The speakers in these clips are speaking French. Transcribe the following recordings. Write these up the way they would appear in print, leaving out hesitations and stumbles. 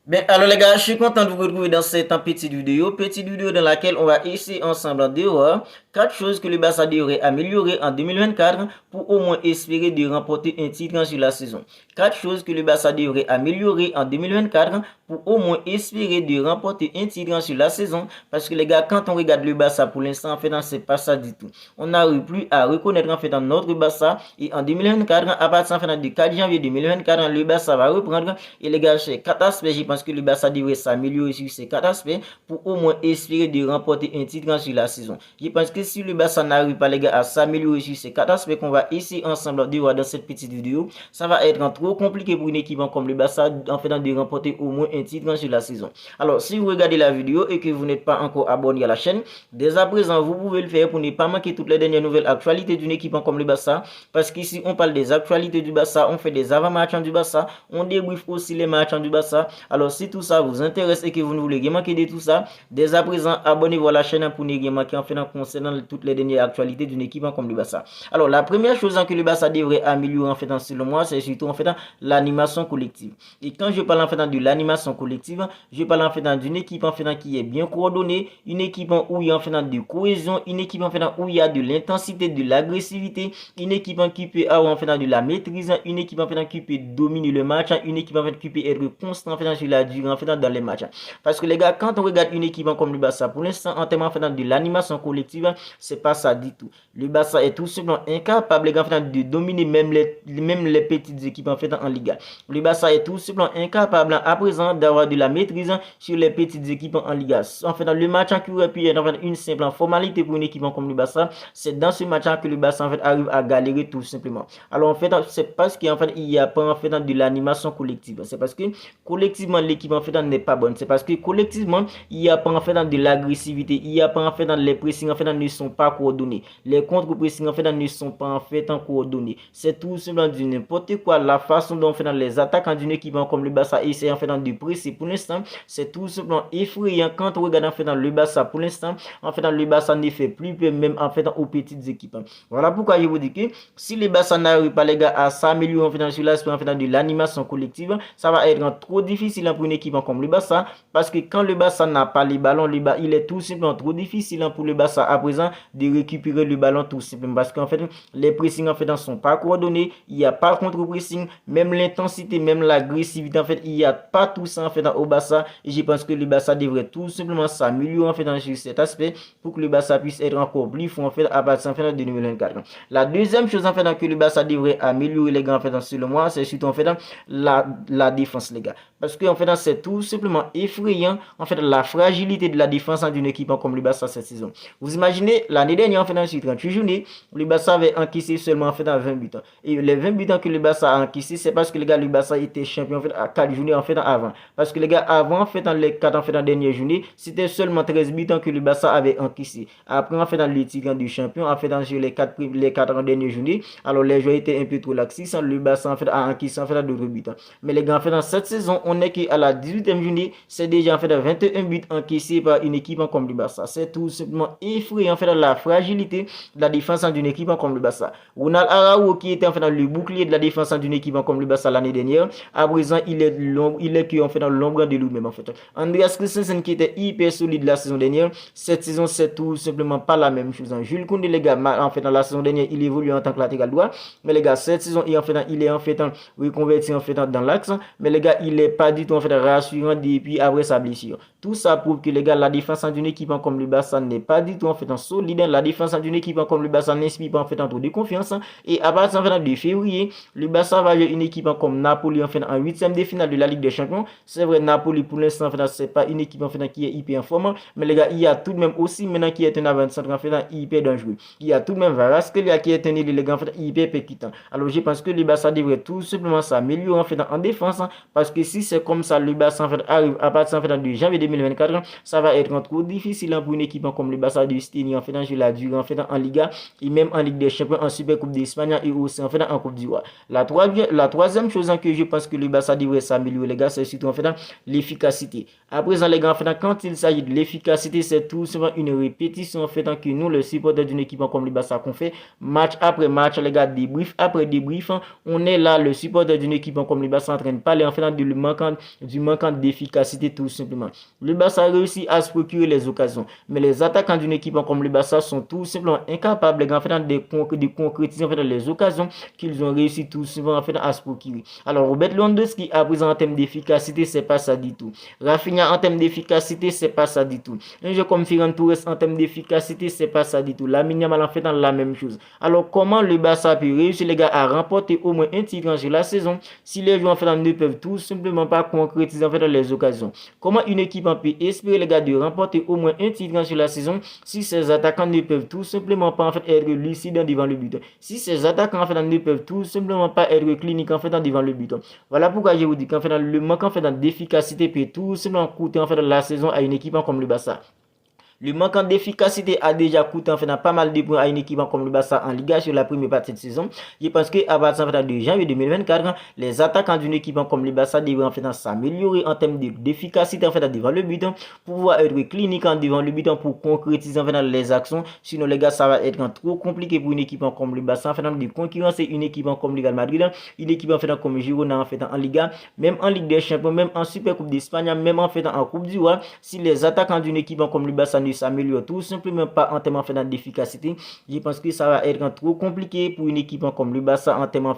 Ben, alors les gars, je suis content de vous retrouver dans cette petite vidéo dans laquelle on va essayer ensemble de voir 4 choses que le Barça devrait améliorer en 2024 pour au moins espérer de remporter un titre sur la saison. 4 choses que le Barça devrait améliorer en 2024 pour au moins espérer de remporter un titre sur la saison. Parce que les gars, quand on regarde le Barça pour l'instant, en fait, c'est pas ça du tout. On n'arrive plus à reconnaître en fait notre Barça. Et en 2024, à partir en fait, du 4 janvier 2024, le Barça va reprendre. Et les gars, c'est 4 aspects. Je pense que le Barça devrait s'améliorer sur ces 4 aspects pour au moins espérer de remporter un titre sur la saison. Je pense que si le Barça n'arrive pas, les gars, à s'améliorer sur ces 4 aspects qu'on va essayer ensemble de voir dans cette petite vidéo, ça va être trop compliqué pour une équipe comme le Barça en fait de remporter au moins un titre sur la saison. Alors, si vous regardez la vidéo et que vous n'êtes pas encore abonné à la chaîne, dès à présent, vous pouvez le faire pour ne pas manquer toutes les dernières nouvelles actualités d'une équipe comme le Barça. Parce qu'ici, on parle des actualités du Barça, on fait des avant-matchs du Barça, on débriefe aussi les matchs du Barça. Alors, si tout ça vous intéresse et que vous ne voulez rien manquer de tout ça, dès à présent, abonnez-vous à la chaîne pour ne rien manquer en fait concernant toutes les dernières actualités d'une équipe comme le Barça. Alors, la première chose que le Barça devrait améliorer en fait selon moi, c'est surtout en fait l'animation collective. Et quand je parle en fait de l'animation collective, je parle en fait d'une équipe en fait qui est bien coordonnée, une équipe où il y a en fait de cohésion, une équipe en fait où il y a de l'intensité, de l'agressivité, une équipe qui peut avoir en fait de la maîtrise, une équipe en fait qui peut dominer le match, une équipe en fait qui peut être constant en fait sur la durée en fait dans les matchs. Parce que les gars, quand on regarde une équipe comme le Barça, pour l'instant en termes en fait de l'animation collective, c'est pas ça du tout. Le Barça est tout simplement incapable les gars, en fait, de dominer même les petites équipes en fait en Liga. Le Barça est tout simplement incapable à présent d'avoir de la maîtrise sur les petites équipes en Liga. En fait, dans le match qui aurait pu être en fait, une simple formalité pour une équipe comme le Barça, c'est dans ce match que le Barça en fait arrive à galérer tout simplement. Alors en fait, c'est parce qu'en fait il n'y a pas en fait de l'animation collective. C'est parce que collectivement l'équipe en fait n'est pas bonne. C'est parce que collectivement il n'y a pas en fait de l'agressivité, il n'y a pas en fait les pressings en fait ne sont pas coordonnés. Les contre-pressings en fait ne sont pas en fait coordonnés. C'est tout simplement du n'importe quoi. La façon dont on fait dans les attaquants d'une équipe comme le Barça essaie en fait de presser pour l'instant, c'est tout simplement effrayant quand on regarde en fait dans le Barça pour l'instant. En fait, dans le Barça ne fait plus peur même en fait aux petites équipes. Voilà pourquoi je vous dis que si le Barça n'arrive pas les gars à s'améliorer en fait sur l'aspect en fait de l'animation collective, ça va être trop difficile pour une équipe comme le Barça parce que quand le Barça n'a pas les ballons, il est tout simplement trop difficile pour le Barça à présent de récupérer le ballon tout simplement parce qu'en fait les pressings en fait ne sont pas coordonnés, il n'y a pas contre-pressing, même l'intensité, même l'agressivité en fait, il n'y a pas tout ça en fait au Barça et je pense que le Barça devrait tout simplement s'améliorer en fait dans cet aspect pour que le Barça puisse être encore plus fort en fait à partir en fait de 2024. La deuxième chose en fait que le Barça devrait améliorer les gars en fait selon moi, c'est surtout en fait la défense les gars. Parce que en fait c'est tout simplement effrayant en fait la fragilité de la défense d'une équipe comme le Barça cette saison. Vous imaginez l'année dernière en fait sur 38 journées, le Barça avait encaissé seulement en fait 20 buts. Et les 20 buts que le Barça a encaissé, c'est parce que les gars le Barça était champion en fait à 4 journées en fait avant. Parce que les gars avant en fait dans les 4 en fait dans dernière journée, c'était seulement 13 buts que le Barça avait encaissé. Après en fait dans le titre du champion, en fait dans les 4 dernières journées, alors les joueurs étaient un peu trop laxistes, le Barça en fait a encaissé en fait d'autres buts. Mais les gars en fait dans cette saison, on est qu'à la 18e journée, c'est déjà en fait 21 buts encaissés par une équipe comme le Barça. C'est tout simplement effrayant en fait la fragilité de la défense d'une équipe comme le Barça. Ronald Araujo qui était en fait dans le bouclier de la défense d'une équipe comme le Barça l'année dernière, à présent il est que en fait dans l'ombre de lui-même en fait. Andreas Christensen qui était hyper solide la saison dernière, cette saison c'est tout simplement pas la même chose. Jules Koundé les gars, en fait dans la saison dernière il évolue en tant que latéral droit, mais les gars cette saison il est en fait reconverti en fait dans l'axe, mais les gars il est pas du tout en fait rassurant depuis après sa blessure. Tout ça prouve que les gars la défense d'une équipe comme le Barça n'est pas du tout en fait solide. La défense d'une équipe comme le Barça n'inspire pas en fait trop de confiance. Et à partir de février, le Barça va jouer une équipe comme Napoli en fait en 8e de finale de la Ligue des Champions. C'est vrai Napoli pour l'instant en fait c'est pas une équipe en fait qui est hyper en forme, mais les gars il y a tout de même aussi maintenant qui est un avant-centre en fait hyper dangereux. Il y a tout de même Varaskelia qui est un élégant en fait hyper percutant. Alors je pense que le Barça devrait tout simplement s'améliorer en fait en défense parce que si c'est comme ça le Barça en fait arrive à partir en fait de janvier 2024, ça va être trop difficile pour une équipe comme le Barça de Steni en fait sur la durée, en fait en Liga et même en Ligue des Champions, en Super Coupe d'Espagne et aussi en fait en Coupe du Roi. La troisième chose que je pense que le Barça devrait s'améliorer, les gars, c'est surtout en fait l'efficacité. À présent, les gars, en fait, quand il s'agit de l'efficacité, c'est tout simplement une répétition en fait que nous, les supporters d'une équipe comme le Barça, qu'on fait match après match, les gars, débrief après débrief, on est là, le supporter d'une équipe comme le Barça en train de parler en fait du manquant d'efficacité tout simplement. Le Barça réussit à se procurer les occasions, mais les attaquants d'une équipe comme le Barça sont tout simplement incapables, les gars, en fait, de concrétiser en fait les occasions qu'ils ont réussi tout simplement en fait à se procurer. Alors Robert Lewandowski à présent en termes d'efficacité, c'est pas ça du tout. Rafinha en termes d'efficacité, c'est pas ça du tout. Un jeu comme Ferran Torres en termes d'efficacité, c'est pas ça du tout. Lamine Yamal en fait dans la même chose. Alors comment le Barça peut réussir les gars à remporter au moins un titre sur la saison si les joueurs en fait ne peuvent tout simplement pas concrétiser en fait les occasions? Comment une équipe peut espérer les gars de remporter au moins un titre sur la saison si ses attaquants ne peuvent tout simplement pas en fait être lucides devant le but? Si ces attaquants en fait ne peuvent tout simplement pas être cliniques en fait devant le but. Voilà pourquoi je vous dis qu'en fait le manque en fait d'efficacité peut tout simplement coûter en fait la saison à une équipe comme le Barça. Le manquant d'efficacité a déjà coûté en fait pas mal de points à une équipe comme le Barça en Liga sur la première partie de saison. Je pense qu'à partir de janvier 2024, les attaquants d'une équipe comme le Barça devraient en fait s'améliorer en termes d'efficacité en fait devant le but pour pouvoir être clinique devant le but pour concrétiser en fait les actions. Sinon les gars, ça va être trop compliqué pour une équipe comme le Barça en fait de concurrencer une équipe comme le Real Madrid, une équipe en fait comme Girona en fait en Liga, même en Ligue des Champions, même en Super Coupe d'Espagne, même en fait en Coupe du Roi. Si les attaquants d'une équipe comme le Barça ne s'améliore tout simplement pas en termes d'efficacité, je pense que ça va être trop compliqué pour une équipe comme le Barça en termes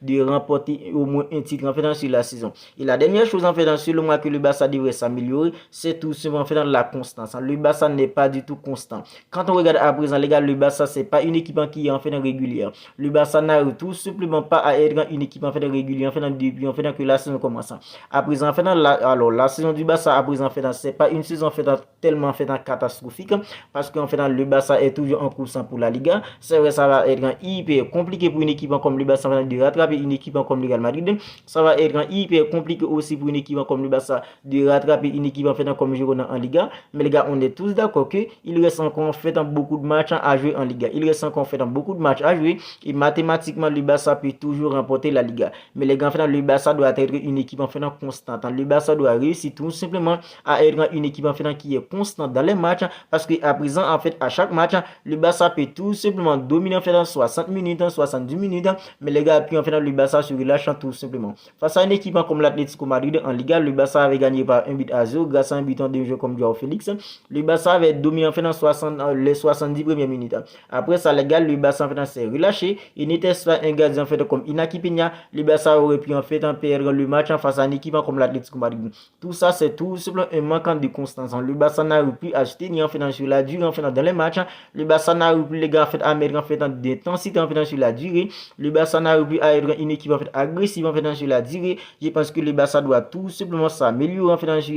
de remporter au moins un titre en fait sur la saison. Et la dernière chose en fait selon moi que le Barça devrait s'améliorer, c'est tout simplement en la constance. Le Barça n'est pas du tout constant. Quand on regarde à présent les gars, le Barça c'est pas une équipe qui est en fait régulière. Le Barça n'arrive tout simplement pas à être une équipe en fait régulière en fait depuis en fait que la saison commence. À présent en fait la saison du Barça à présent en fait c'est pas une saison en fait tellement en fait catastrophique parce qu'en fait le Barça est toujours en course pour la Liga. C'est vrai, ça va être hyper compliqué pour une équipe comme le Barça de rattraper une équipe comme le Real Madrid. Ça va être hyper compliqué aussi pour une équipe comme le Barça de rattraper une équipe en fait comme Girona en Liga. Mais les gars, on est tous d'accord que il reste encore en fait beaucoup de matchs à jouer en Liga. Il reste encore en fait beaucoup de matchs à jouer et mathématiquement le Barça peut toujours remporter la Liga. Mais les gars, en fait le Barça doit être une équipe en fait constante. Le Barça doit réussir tout simplement à être une équipe en fait qui est constante dans les matchs. Parce qu'à présent, en fait, à chaque match, le Barça peut tout simplement dominer en fait dans 60 minutes, 70 minutes. Mais les gars, puis en fait, le Barça se relâche tout simplement. Face à une équipe comme l'Atlético Madrid en Liga, le Barça avait gagné par 1-0 grâce à un but de jeu comme Joao Félix. Le Barça avait dominé en fait dans les 70 premières minutes. Après ça, les gars, le Barça en fait s'est relâché. Il n'était pas un gardien en fait comme Inaki Peña. Le Barça aurait pu en fait perdre le match face à une équipe comme l'Atlético Madrid. Tout ça, c'est tout simplement un manquant de constance. Le Barça n'a pu acheter ni en fait sur la durée en fait dans les matchs. Le Barça n'a pu les gars en fait à mettre en fait d'intensité en fait sur la durée. Le Barça n'a pu être une équipe en fait agressive en fait sur la durée. Je pense que le Barça doit tout simplement s'améliorer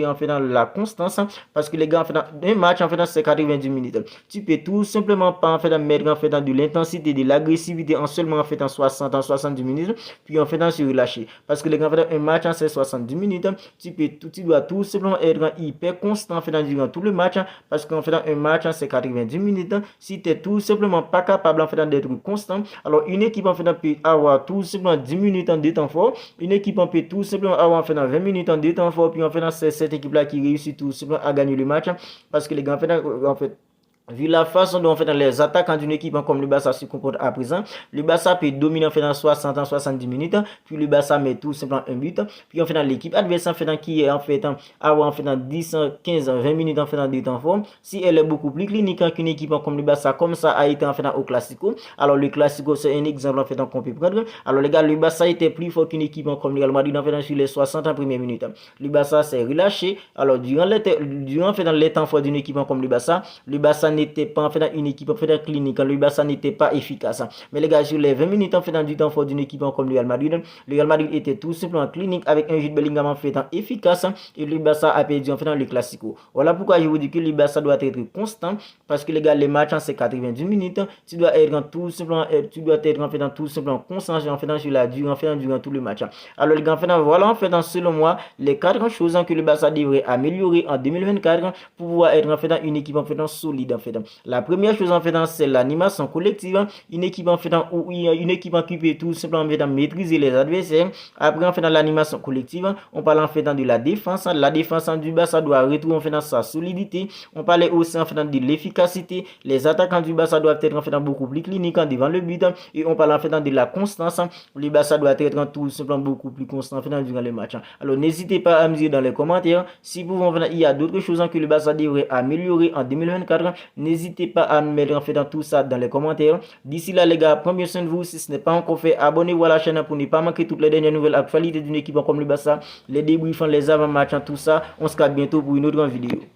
en fait dans la constance parce que les gars en fait un match en fait c'est 90 minutes. Tu peux tout simplement pas en fait mettre en fait de l'intensité, de l'agressivité en seulement en fait en 70 minutes puis en fait se relâcher parce que les gars en fait un match c'est 70 minutes. Tu dois tout simplement être hyper constant en fait durant tout le match parce qu'en fait un match c'est 90 minutes. Si tu es tout simplement pas capable en fait d'être constant, alors une équipe en fait peut avoir tout simplement 10 minutes en deux temps fort, une équipe peut tout simplement avoir en fait 20 minutes en deux temps fort, puis en fait c'est cette équipe là qui réussit tout simplement à gagner le match parce que les gars en fait vu la façon dont on fait dans les attaques d'une équipe comme le Barça se comporte à présent, le Barça peut dominer en fait dans 60 70 minutes, puis le Barça met tout simplement un but, puis en fait dans l'équipe adverse en fait qui est en fait avoir en fait dans 10 15 20 minutes en fait dans des temps forts, si elle est beaucoup plus clinique qu'une équipe comme le Barça comme ça a été en fait au Classico. Alors le Classico c'est un exemple en fait qu'on peut prendre. Alors les gars, le Barça était plus fort qu'une équipe comme le Real Madrid en fait sur les 60 premières minutes. Le Barça s'est relâché. Alors durant en fait dans les temps forts d'une équipe comme le Barça n'était pas en fait une équipe en fait clinique. Le Barça n'était pas efficace. Mais les gars, sur les 20 minutes en fait du temps fort d'une équipe comme le Real Madrid, le Real Madrid était tout simplement clinique avec un Jude Bellingham en fait efficace et le Barça a perdu en fait le Classico. Voilà pourquoi je vous dis que le Barça doit être constant parce que les gars, les matchs c'est 90 minutes. Tu dois être tout simplement, tout simplement constant en fait sur la durée durant tout le match. Alors les gars, voilà en fait selon moi les 4 choses que le Barça devrait améliorer en 2024 pour pouvoir être en fait une équipe en fait solide en fait. La première chose en fait c'est l'animation collective, une équipe en fait où une équipe qui peut tout simplement maîtriser les adversaires. Après en fait dans l'animation collective, on parle en fait de la défense. La défense du Barça doit retrouver en fait dans sa solidité. On parlait aussi en fait de l'efficacité. Les attaquants du Barça doivent être en fait beaucoup plus cliniques devant le but et on parle en fait de la constance. Le Barça doit être tout simplement beaucoup plus constant en fait durant le match. Alors n'hésitez pas à me dire dans les commentaires si vous il y a d'autres choses que le Barça devrait améliorer en 2024. N'hésitez pas à me mettre en fait dans tout ça dans les commentaires. D'ici là les gars, prenez soin de vous. Si ce n'est pas encore fait, abonnez-vous à la chaîne pour ne pas manquer toutes les dernières nouvelles actualités d'une équipe comme le Barça, les débriefs, les avant-matchs, tout ça. On se capte bientôt pour une autre vidéo.